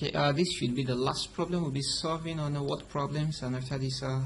Okay, this should be the last problem we'll be solving on word problems, and after this, I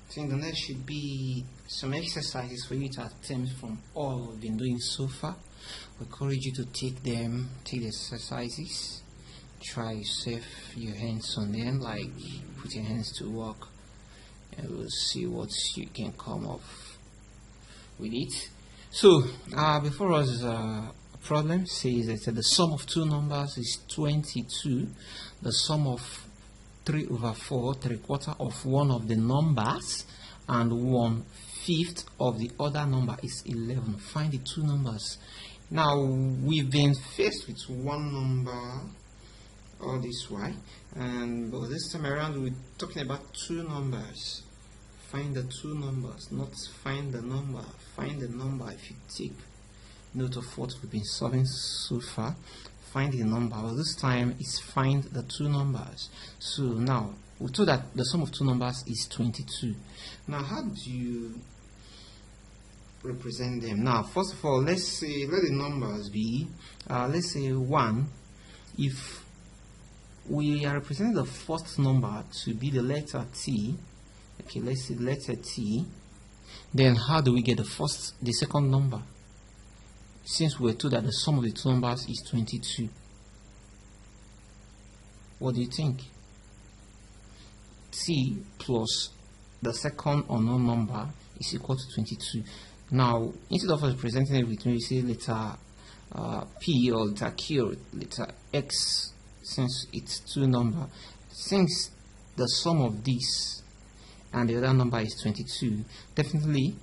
think the next should be some exercises for you to attempt from all we've been doing so far. We encourage you to take the exercises, try yourself, your hands on them, like put your hands to work, and we'll see what you can come up with it. So, before us, problem says that the sum of two numbers is 22. The sum of 3/4, 3/4 of one of the numbers, and 1/5 of the other number is 11. Find the two numbers. Now, we've been faced with one number all this while, but this time around we're talking about two numbers. Find the two numbers, not find the number. Find the number. If you take note of what we've been solving so far, find the number. Well, this time is find the two numbers. So now we're told that the sum of two numbers is 22. Now, how do you represent them? Now, first of all, let the numbers be let's say 1. If we are representing the first number to be the letter T, okay, let's say letter T, then how do we get the second number? Since we're told that the sum of the two numbers is 22. What do you think? T plus the second unknown number is equal to 22. Now, instead of us presenting it with, we say letter P or letter Q or letter X, since it's two numbers. Since the sum of this and the other number is 22, definitely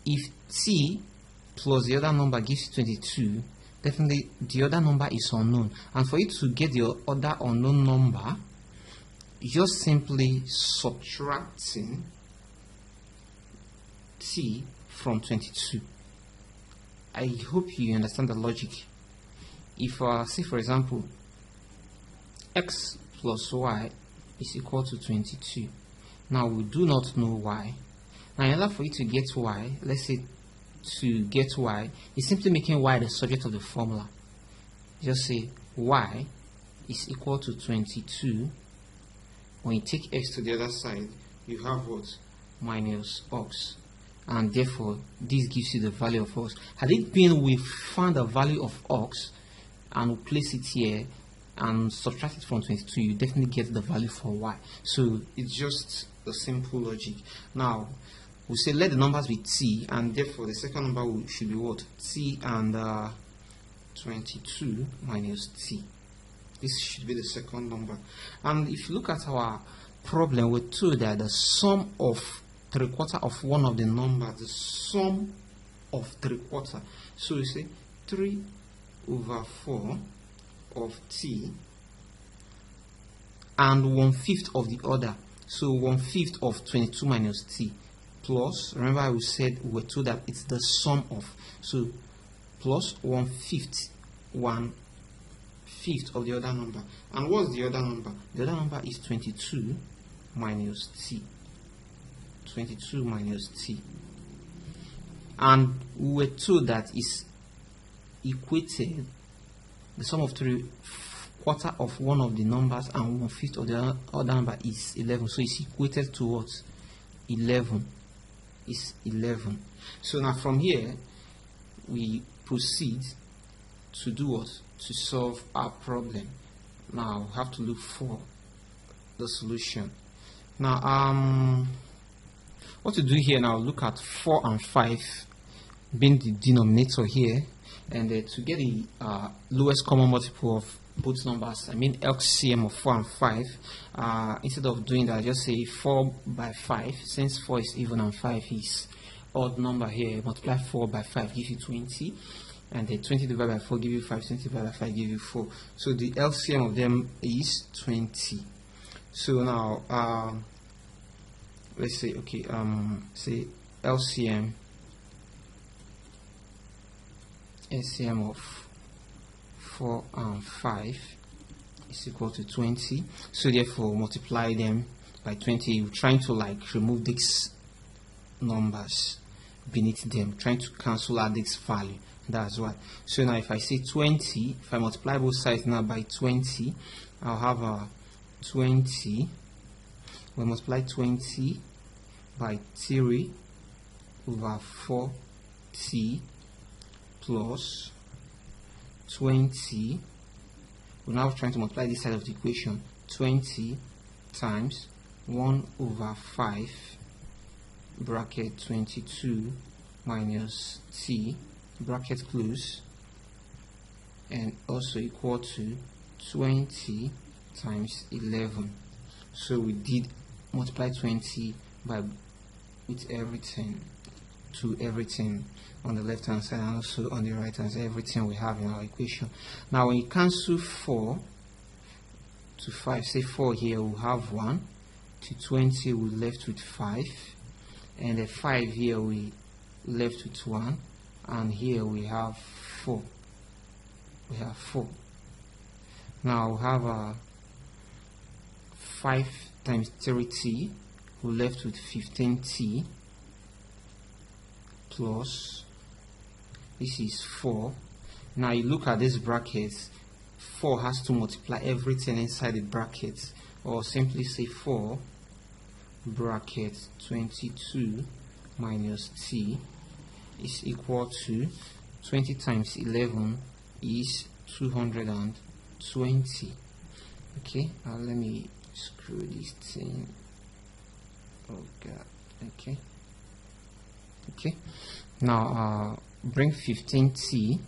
if T plus the other number gives you 22, definitely the other number is unknown. And for you to get the other unknown number, just simply subtracting T from 22. I hope you understand the logic. If say for example X plus Y is equal to 22. Now we do not know Y. Now in order for you to get Y, let's say to get Y is simply making Y the subject of the formula. Just say Y is equal to 22. When you take X to the other side, you have what? Minus X. And therefore, this gives you the value of X. Had it been we found the value of X and we place it here and subtract it from 22, you definitely get the value for Y. So it's just the simple logic. Now, we say let the numbers be T, and therefore the second number should be what? T and 22 minus T. This should be the second number. And if you look at our problem, we're told that the sum of 3/4 of one of the numbers, the sum of 3/4. So we say 3/4 of T and 1/5 of the other. So 1/5 of 22 minus T. Plus, remember we said we were told that it's the sum of, so plus 1/5 of the other number. And what's the other number? The other number is 22 minus T. 22 minus T. And we were told that is equated, the sum of 3/4 of one of the numbers and 1/5 of the other number is 11. So it's equated to what? 11. Is 11. So now from here we proceed to do what? To solve our problem. Now we have to look for the solution. Now what to do here now, look at 4 and 5 being the denominator here, and to get the lowest common multiple of both numbers, I mean LCM of 4 and 5, instead of doing that, just say 4 by 5. Since 4 is even and 5 is odd number here, multiply 4 by 5 gives you 20, and then 20 divided by 4 give you 5, 20 divided by 5 give you 4. So the LCM of them is 20. So now let's say, okay, say LCM of 4 and 5 is equal to 20. So therefore multiply them by 20. We're trying to like remove these numbers beneath them, trying to cancel out this value. That's why. So now if I say 20, if I multiply both sides now by 20, I'll have a 20. We multiply 20 by 3 over 4t plus 20. We're now trying to multiply this side of the equation. 20 times 1 over 5 bracket 22 minus t bracket close, and also equal to 20 times 11. So we did multiply 20 by with everything to everything on the left hand side and also on the right hand side, everything we have in our equation. Now when you cancel 4 to 5, say 4 here, we'll have 1, to 20 we left with 5, and the 5 here we left with 1, and here we have 4. We have 4. Now we have a 5 times 3t, we left with 15t plus, this is 4. Now you look at this bracket, 4 has to multiply everything inside the bracket, or simply say 4 bracket 22 minus t is equal to 20 times 11 is 220. Okay, let me screw this thing. Oh god. Okay, now bring 15t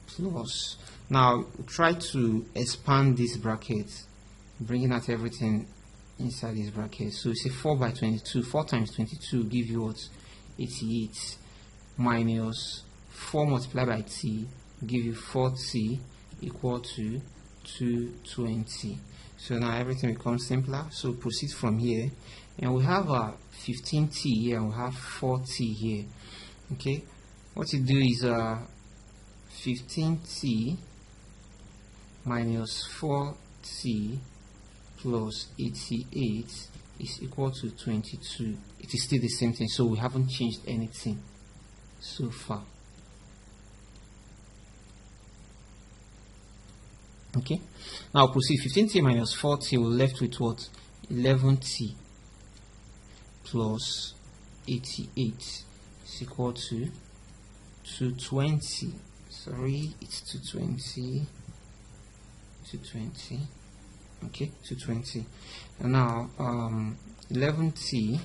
plus, now try to expand this bracket, bringing out everything inside this bracket. So you say 4 by 22, 4 times 22 give you what? 88, minus 4 multiplied by t give you 4t equal to 220. So now everything becomes simpler. So proceed from here, and we have a 15t here and we have 4t here. Okay, what you do is 15t minus 4t plus 88 is equal to 22. It is still the same thing, so we haven't changed anything so far. Okay, now proceed. 15t minus 4t, we're left with what? 11t plus 88 is equal to 220. Sorry, it's 220. Okay, 220. And now 11t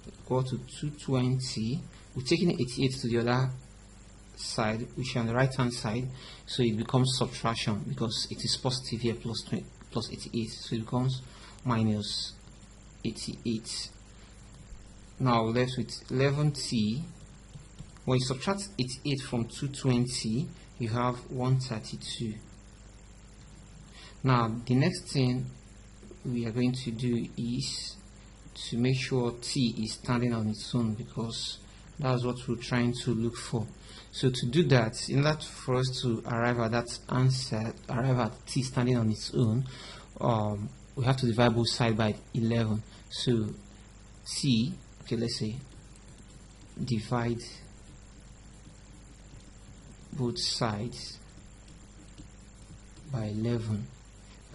equal to 220. We're taking 88 to the other side, which is on the right hand side, so it becomes subtraction because it is positive here, plus 88, so it becomes minus 88. Now we're left with 11t. When you subtract 88 from 220, you have 132. Now the next thing we are going to do is to make sure t is standing on its own, because that's what we're trying to look for. So to do that, in order for us to arrive at that answer, arrive at t standing on its own, we have to divide both sides by 11. So t, okay, let's say divide both sides by 11.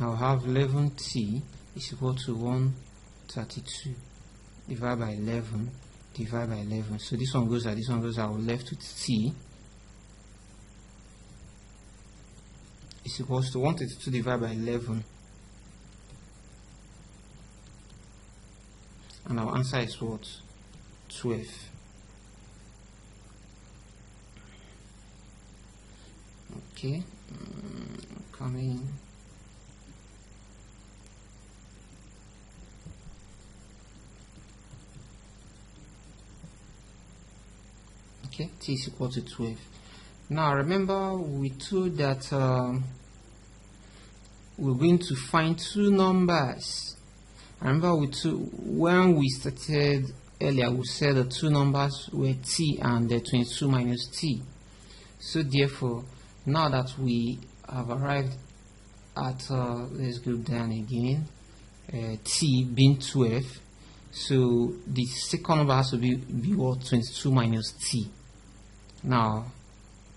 Now we have 11t is equal to 132 divided by 11 divided by 11. So this one goes out, this one goes out. We're left with t is equals to 132 divided by 11, and our answer is what? 12. Okay, coming. Okay, t is equal to 12. Now remember we told that we're going to find two numbers. Remember when we started earlier, we said the two numbers were t and the 22 minus t. So therefore, now that we have arrived at let's go down again, t being 12, So the second number has to be what? 22 minus t. Now,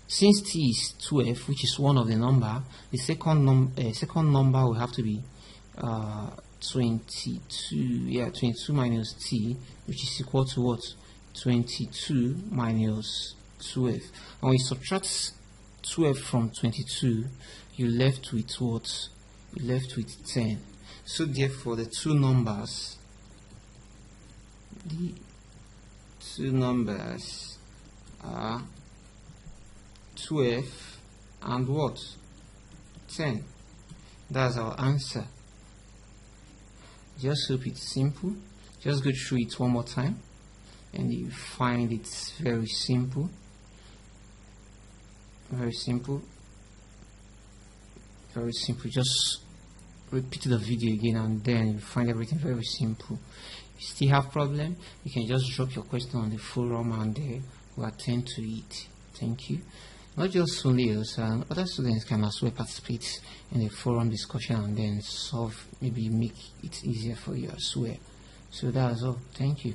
since t is 12, which is one of the number, the second number will have to be 22. Yeah, 22 minus t, which is equal to what? 22 minus 12. And when you subtract 12 from 22, you left with what? You left with 10. So therefore, the two numbers are 12 and what? 10. That's our answer. Just hope it's simple. Just go through it one more time and you find it's very simple. Very simple. Very simple. Just repeat the video again and then you find everything very simple. If you still have problem, you can just drop your question on the forum and we'll attend to it. Thank you. Not just only us, other students can as well participate in the forum discussion and then solve, maybe make it easier for you as well. So that's all. Thank you.